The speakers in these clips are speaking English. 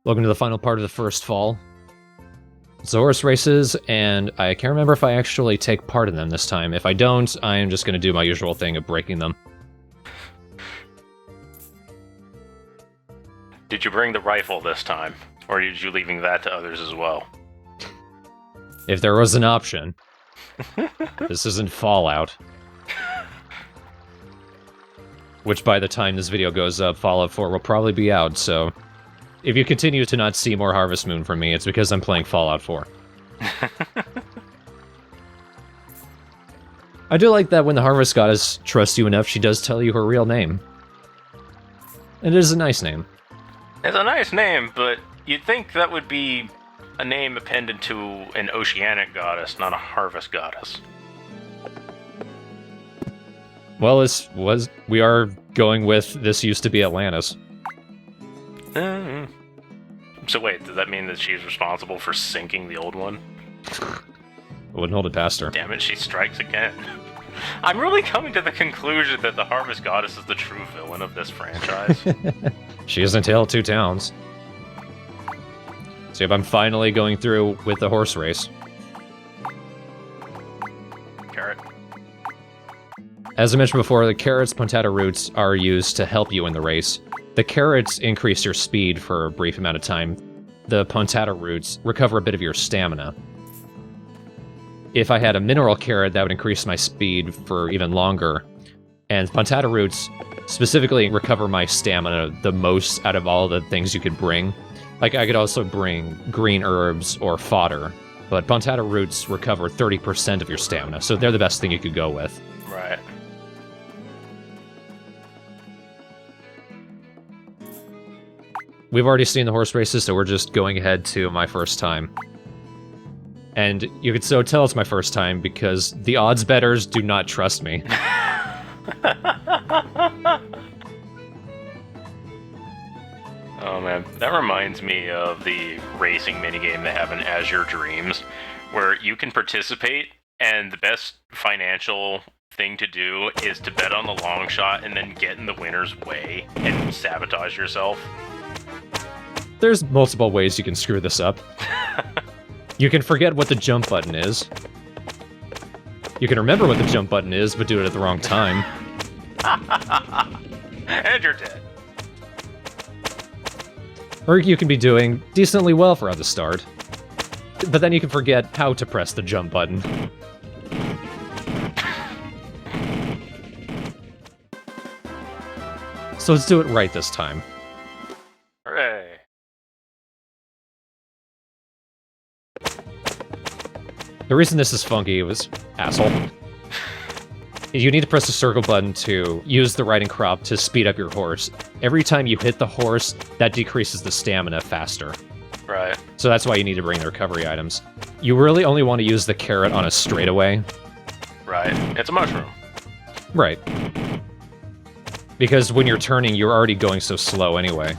Welcome to the final part of the first fall. It's the horse races, and I can't remember if I actually take part in them this time. If I don't, I'm just going to do my usual thing of breaking them. Did you bring the rifle this time? Or did you leaving that to others as well? If there was an option. This isn't Fallout. Which by the time this video goes up, Fallout 4 will probably be out, so... If you continue to not see more Harvest Moon from me, it's because I'm playing Fallout 4. I do like that when the Harvest Goddess trusts you enough, she does tell you her real name. And it is a nice name. It's a nice name, but you'd think that would be a name appended to an oceanic goddess, not a harvest goddess. Well, we are going with this used to be Atlantis. So wait, does that mean that she's responsible for sinking the old one? I wouldn't hold it past her. Damn it, she strikes again. I'm really coming to the conclusion that the Harvest Goddess is the true villain of this franchise. She is in Tale of Two Towns. So if I'm finally going through with the horse race. Carrot. As I mentioned before, the carrots, potato roots are used to help you in the race. The carrots increase your speed for a brief amount of time. The potato roots recover a bit of your stamina. If I had a mineral carrot, that would increase my speed for even longer. And potato roots specifically recover my stamina the most out of all the things you could bring. Like, I could also bring green herbs or fodder, but potato roots recover 30% of your stamina, so they're the best thing you could go with. Right. We've already seen the horse races, so we're just going ahead to my first time. And you could so tell it's my first time because the odds bettors do not trust me. Oh man, that reminds me of the racing minigame they have in Azure Dreams, where you can participate, and the best financial thing to do is to bet on the long shot and then get in the winner's way and sabotage yourself. There's multiple ways you can screw this up. You can forget what the jump button is. You can remember what the jump button is, but do it at the wrong time. And you're dead. Or you can be doing decently well for at the start, but then you can forget how to press the jump button. So let's do it right this time. Hooray. The reason this is funky was... asshole. You need to press the circle button to use the riding crop to speed up your horse. Every time you hit the horse, that decreases the stamina faster. Right. So that's why you need to bring the recovery items. You really only want to use the carrot on a straightaway. Right. It's a mushroom. Right. Because when you're turning, you're already going so slow anyway.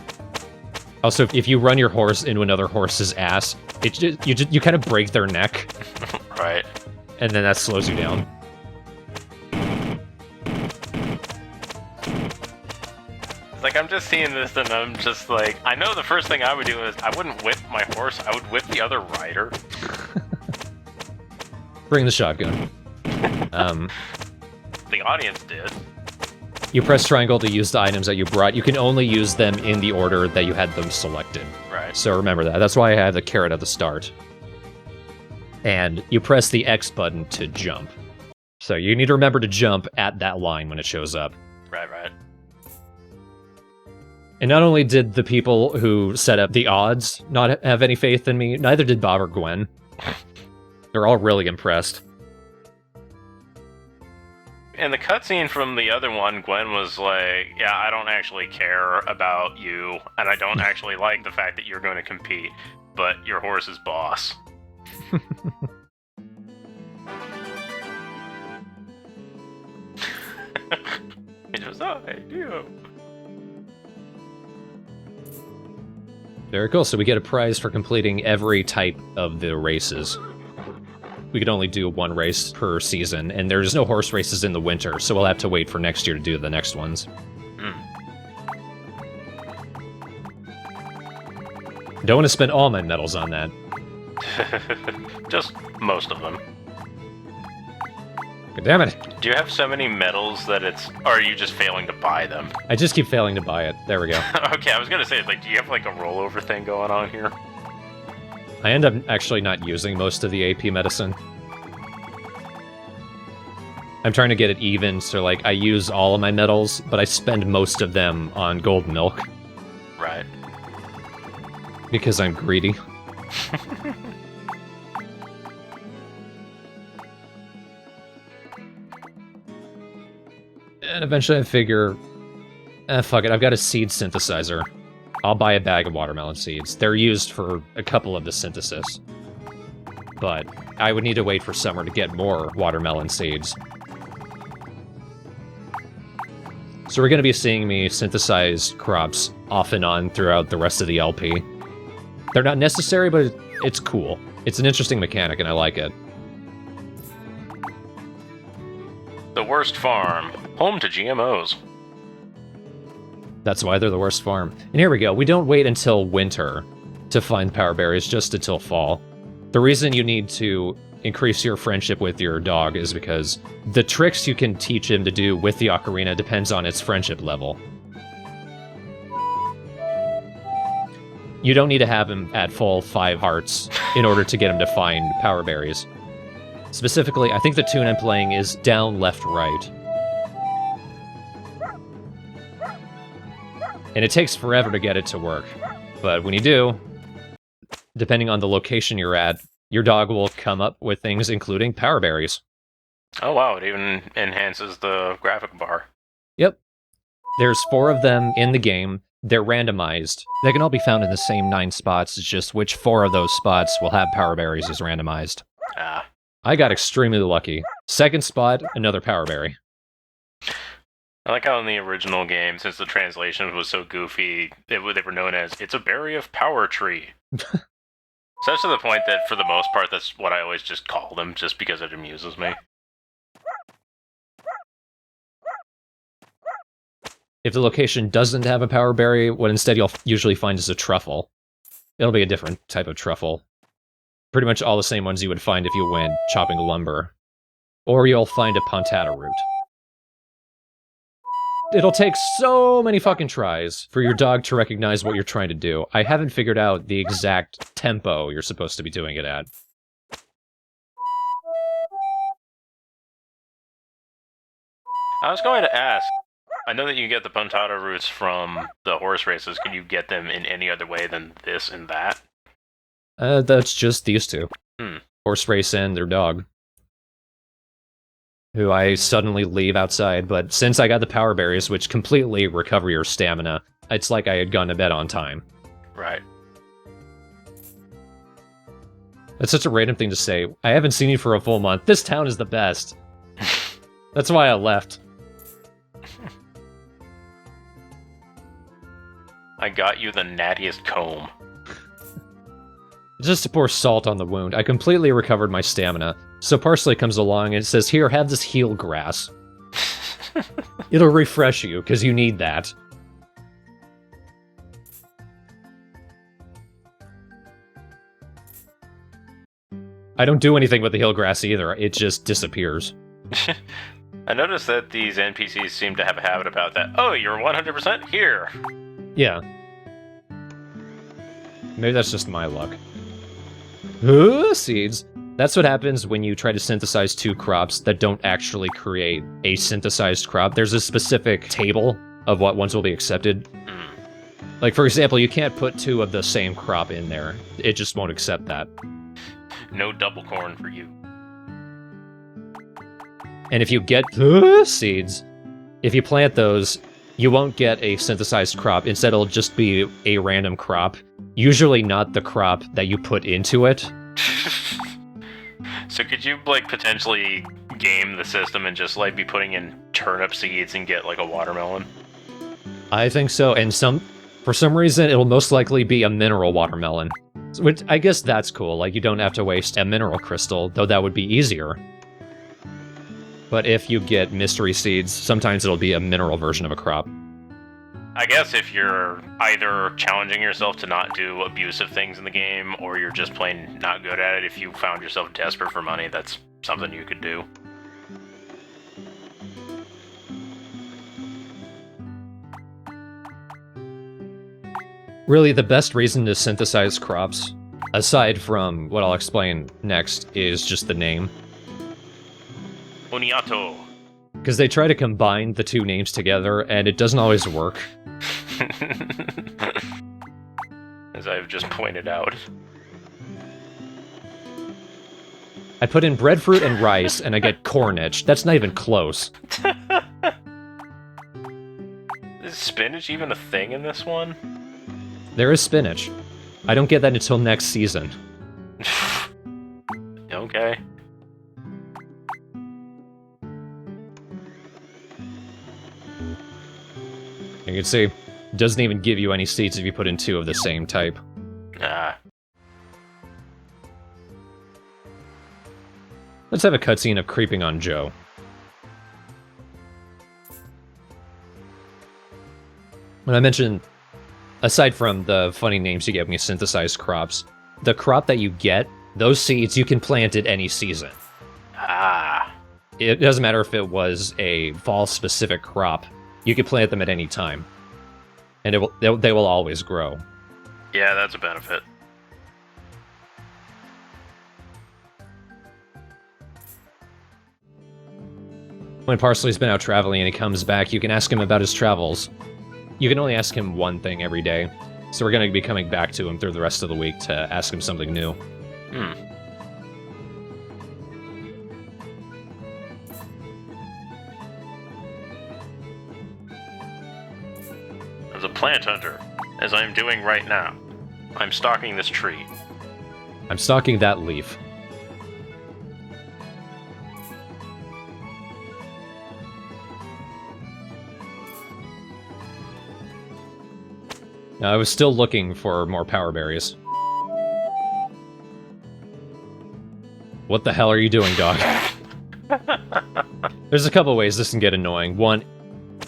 Also, if you run your horse into another horse's ass, you kind of break their neck. Right. And then that slows you down. Like, I'm just seeing this and I'm just like, I know the first thing I would do is I wouldn't whip my horse, I would whip the other rider. Bring the shotgun. The audience did. You press triangle to use the items that you brought. You can only use them in the order that you had them selected. Right. So remember that. That's why I have the carrot at the start. And you press the X button to jump. So you need to remember to jump at that line when it shows up. Right, right. And not only did the people who set up the odds not have any faith in me, neither did Bob or Gwen. They're all really impressed. In the cutscene from the other one, Gwen was like, yeah, I don't actually care about you, and I don't actually like the fact that you're going to compete, but your horse is boss. It was ideal. Very cool. So we get a prize for completing every type of the races. We could only do one race per season, and there's no horse races in the winter, so we'll have to wait for next year to do the next ones. Don't want to spend all my metals on that. Just most of them. God damn it. Do you have so many metals that it's... Or are you just failing to buy them? I just keep failing to buy it. There we go. Okay, I was gonna say, like, do you have, like, a rollover thing going on here? I end up actually not using most of the AP medicine. I'm trying to get it even, so, like, I use all of my metals, but I spend most of them on gold milk. Right. Because I'm greedy. And eventually I figure, fuck it, I've got a seed synthesizer. I'll buy a bag of watermelon seeds. They're used for a couple of the synthesis. But I would need to wait for summer to get more watermelon seeds. So we're going to be seeing me synthesize crops off and on throughout the rest of the LP. They're not necessary, but it's cool. It's an interesting mechanic, and I like it. The worst farm. Home to GMOs. That's why they're the worst farm. And here we go. We don't wait until winter to find power berries, just until fall. The reason you need to increase your friendship with your dog is because the tricks you can teach him to do with the ocarina depends on its friendship level. You don't need to have him at full 5 hearts in order to get him to find power berries. Specifically, I think the tune I'm playing is down, left, right. And it takes forever to get it to work. But when you do, depending on the location you're at, your dog will come up with things including power berries. Oh wow, it even enhances the graphic bar. Yep. There's 4 of them in the game. They're randomized. They can all be found in the same 9 spots, it's just which 4 of those spots will have power berries is randomized. Ah. I got extremely lucky. Second spot, another power berry. I like how in the original game, since the translation was so goofy, they were known as, it's a berry of power tree. Such to the point that, for the most part, that's what I always just call them, just because it amuses me. If the location doesn't have a power berry, what instead you'll usually find is a truffle. It'll be a different type of truffle. Pretty much all the same ones you would find if you went chopping lumber. Or you'll find a pontata root. It'll take so many fucking tries for your dog to recognize what you're trying to do. I haven't figured out the exact tempo you're supposed to be doing it at. I was going to ask, I know that you get the pontata roots from the horse races. Can you get them in any other way than this and that? That's just these 2. Horse race and their dog. Who I suddenly leave outside, but since I got the power berries, which completely recover your stamina, it's like I had gone to bed on time. Right. That's such a random thing to say. I haven't seen you for a full month. This town is the best. That's why I left. I got you the nattiest comb. Just to pour salt on the wound, I completely recovered my stamina. So Parsley comes along and says, here, have this heal grass. It'll refresh you, because you need that. I don't do anything with the heal grass either, it just disappears. I noticed that these NPCs seem to have a habit about that. Oh, you're 100% here! Yeah. Maybe that's just my luck. Seeds. That's what happens when you try to synthesize 2 crops that don't actually create a synthesized crop. There's a specific table of what ones will be accepted. Like, for example, you can't put 2 of the same crop in there. It just won't accept that. No double corn for you. And if you get seeds, if you plant those, you won't get a synthesized crop. Instead, it'll just be a random crop. Usually not the crop that you put into it. So could you, like, potentially game the system and just, like, be putting in turnip seeds and get, like, a watermelon? I think so, and for some reason, it'll most likely be a mineral watermelon. Which, I guess that's cool, like, you don't have to waste a mineral crystal, though that would be easier. But if you get mystery seeds, sometimes it'll be a mineral version of a crop. I guess if you're either challenging yourself to not do abusive things in the game, or you're just plain not good at it, if you found yourself desperate for money, that's something you could do. Really, the best reason to synthesize crops, aside from what I'll explain next, is just the name. Uniato. Because they try to combine the two names together, and it doesn't always work. As I've just pointed out. I put in breadfruit and rice, and I get cornage. That's not even close. Is spinach even a thing in this one? There is spinach. I don't get that until next season. Okay. You can see, it doesn't even give you any seeds if you put in two of the same type. Ah. Let's have a cutscene of creeping on Joe. When I mentioned, aside from the funny names you get when you synthesize crops, the crop that you get, those seeds you can plant at any season. Ah. It doesn't matter if it was a fall-specific crop. You can plant them at any time. And they will always grow. Yeah, that's a benefit. When Parsley's been out traveling and he comes back, you can ask him about his travels. You can only ask him one thing every day, so we're going to be coming back to him through the rest of the week to ask him something new. As a plant hunter, as I am doing right now, I'm stalking this tree. I'm stalking that leaf. Now, I was still looking for more power berries. What the hell are you doing, dog? There's a couple ways this can get annoying. One,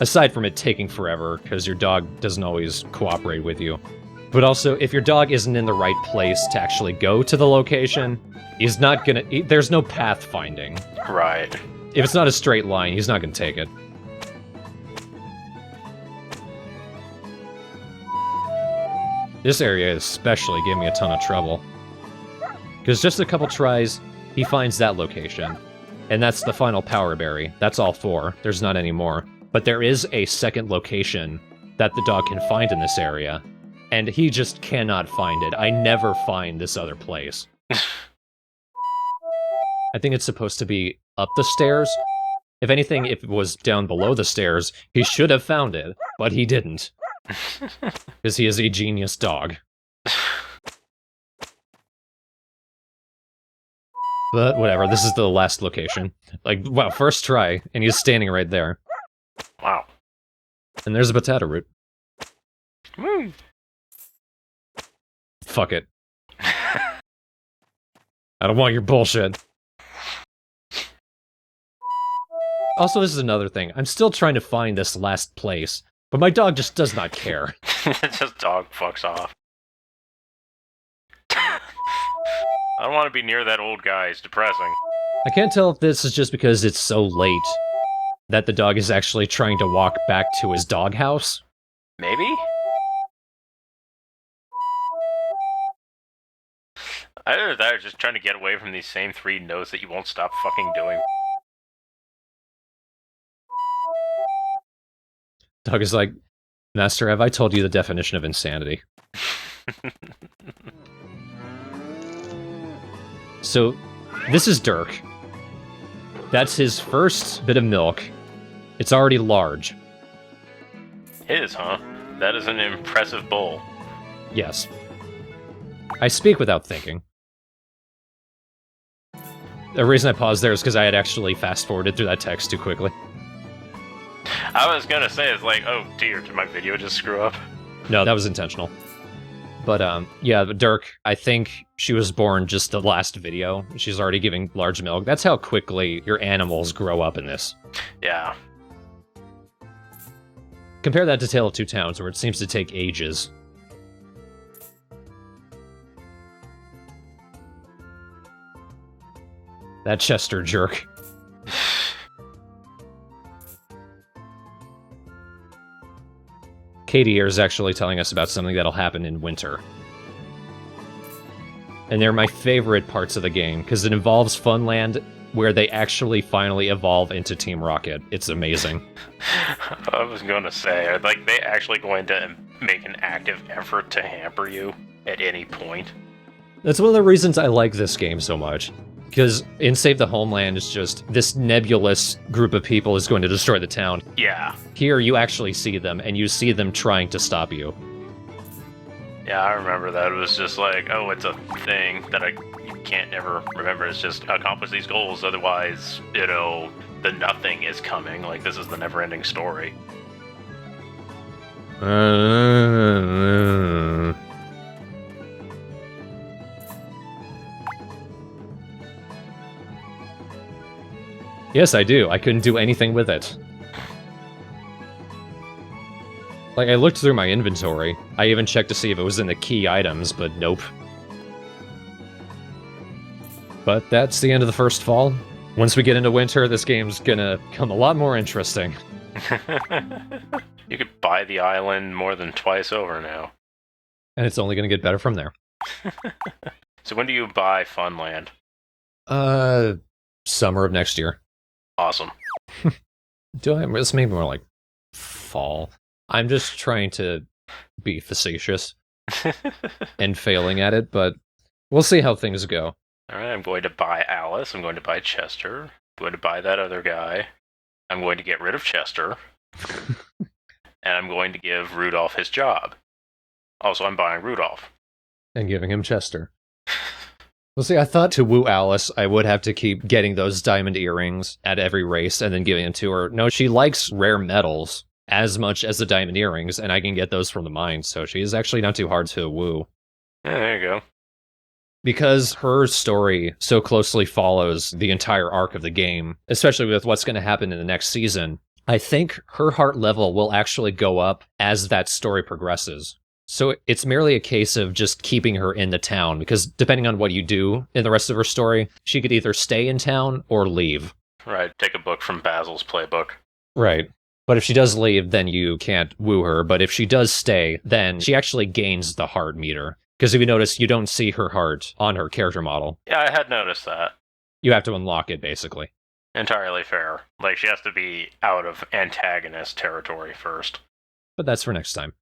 aside from it taking forever, because your dog doesn't always cooperate with you. But also, if your dog isn't in the right place to actually go to the location, he's not gonna... there's no path finding. Right. If it's not a straight line, he's not gonna take it. This area especially gave me a ton of trouble. Because just a couple tries, he finds that location. And that's the final power berry. That's all 4. There's not any more. But there is a second location that the dog can find in this area. And he just cannot find it. I never find this other place. I think it's supposed to be up the stairs. If anything, if it was down below the stairs, he should have found it. But he didn't. Because he is a genius dog. But whatever, this is the last location. Like, wow, first try, and he's standing right there. Wow. And there's a potato root. Woo. Fuck it. I don't want your bullshit. Also, this is another thing. I'm still trying to find this last place, but my dog just does not care. Just dog fucks off. I don't want to be near that old guy. It's depressing. I can't tell if this is just because it's so late that the dog is actually trying to walk back to his doghouse. Maybe? Either that or just trying to get away from these same 3 no's that you won't stop fucking doing. Dog is like, Master, have I told you the definition of insanity? So, this is Dirk. That's his first bit of milk. It's already large. His, huh? That is an impressive bowl. Yes. I speak without thinking. The reason I paused there is because I had actually fast-forwarded through that text too quickly. I was gonna say, it's like, oh dear, did my video just screw up? No, that was intentional. But, yeah, Dirk, I think she was born just the last video. She's already giving large milk. That's how quickly your animals grow up in this. Yeah. Compare that to Tale of Two Towns, where it seems to take ages. That Chester jerk. Katie here is actually telling us about something that'll happen in winter. And they're my favorite parts of the game, because it involves Funland, where they actually finally evolve into Team Rocket. It's amazing. I was going to say, like, they actually going to make an active effort to hamper you at any point? That's one of the reasons I like this game so much. Because in Save the Homeland, it's just this nebulous group of people is going to destroy the town. Yeah. Here, you actually see them, and you see them trying to stop you. Yeah, I remember that. It was just like, oh, it's a thing that you can't ever remember. It's just accomplish these goals, otherwise, the nothing is coming. Like, this is the never-ending story. Yes, I do. I couldn't do anything with it. Like, I looked through my inventory. I even checked to see if it was in the key items, but nope. But that's the end of the first fall. Once we get into winter, this game's gonna become a lot more interesting. You could buy the island more than twice over now. And it's only gonna get better from there. So when do you buy Funland? Summer of next year. Awesome. It's maybe more like fall. I'm just trying to be facetious and failing at it, but we'll see how things go. Alright, I'm going to buy Alice, I'm going to buy Chester, I'm going to buy that other guy, I'm going to get rid of Chester, and I'm going to give Rudolph his job. Also, I'm buying Rudolph. And giving him Chester. Well, see, I thought to woo Alice, I would have to keep getting those diamond earrings at every race and then giving them to her. No, she likes rare metals as much as the diamond earrings, and I can get those from the mine, so she's actually not too hard to woo. Yeah, there you go. Because her story so closely follows the entire arc of the game, especially with what's going to happen in the next season, I think her heart level will actually go up as that story progresses. So it's merely a case of just keeping her in the town, because depending on what you do in the rest of her story, she could either stay in town or leave. Right, take a book from Basil's playbook. Right. But if she does leave, then you can't woo her. But if she does stay, then she actually gains the heart meter. Because if you notice, you don't see her heart on her character model. Yeah, I had noticed that. You have to unlock it, basically. Entirely fair. Like, she has to be out of antagonist territory first. But that's for next time.